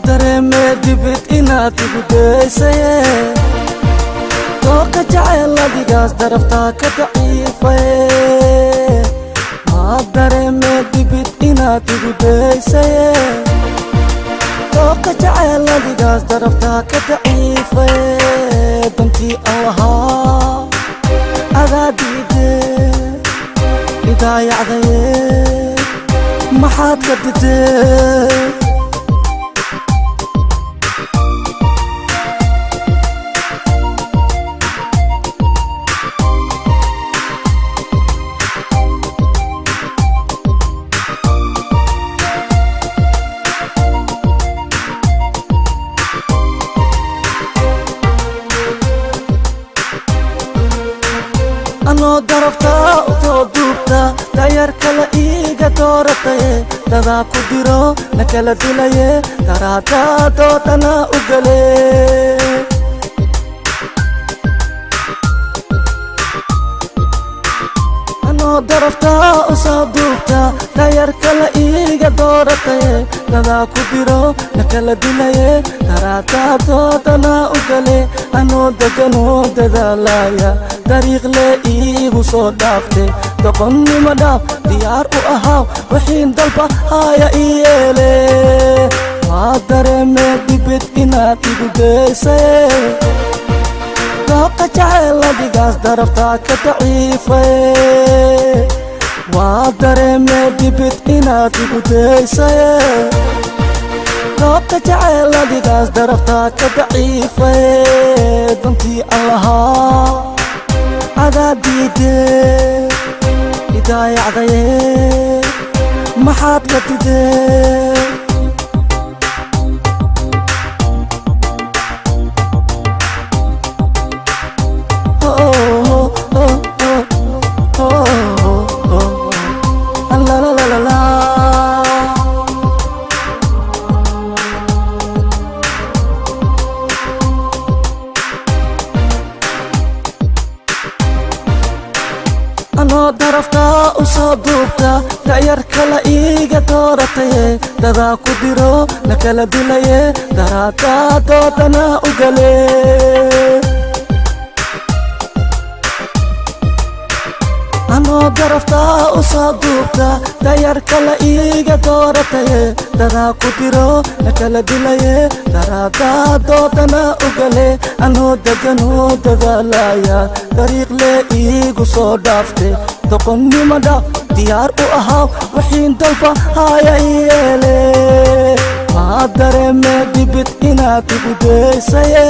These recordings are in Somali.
dareemee dibid inaad igu daysaye dooqa jacayl adigaas daraftaa ka daciifaye maa dareemee dibid inaad igu daysaye dooqa jacayl adigaas daraftaa ka daciifaye dantii aan lahaa adaa diidee idaayacdaye maxaad ka didee anoo daraftaa u soo duubta dayar kale iiga doorataye dadaa ku diro na kala dilaye daraadaa doodana u gale anoo daraftaa u soo duubta dayar kale iiga doorataye dadaa ku diro na kala dilaye daraadaa doodana u gale anoo deganoo dadaalaya dariiq lee iigu soo dhaafte doqonnimo dhaaf diyaar u ahaaw wixiin dalba haya ii yeele waa dareemee dibid inaad igu daysaye dooqa jacayl adigaas daraftaa ka daciifaye waa dareemee dibid inaad igu daysaye dooqa jacayl adigaas daraftaa ka daciifaye dantii aan lahaa adaa diidee idaayacdaye maxaad ka didee anoo daraftaa u soo duubta dayar kale iiga doorataye dadaa ku diro na kala dilaye daraadaa doodana u gale anoo daraftaa u soo duubta dayar kale iiga doorataye dadaa ku diro na kala dilaye daraadaa doodana u gale anoo deganoo dadaalaya dariiq lee iigu soo dhaafte doqonnimo dhaaf diyaar u ahaaw wixiin dalba haya ii yeele maa dareemee dibid inaad igu daysaye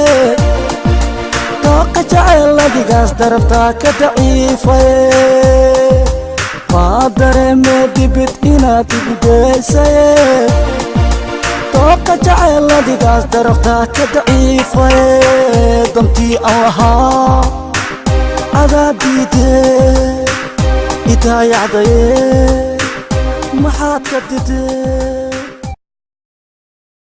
dooqa jacayl adigaas daraftaa ka daciifaye maa dareemee dibid inaad igu daysaye dooqa jacayl adigaas daraftaa ka daciifaye dantii aan lahaa adaa diidee idaayacdaye maxaad ka didee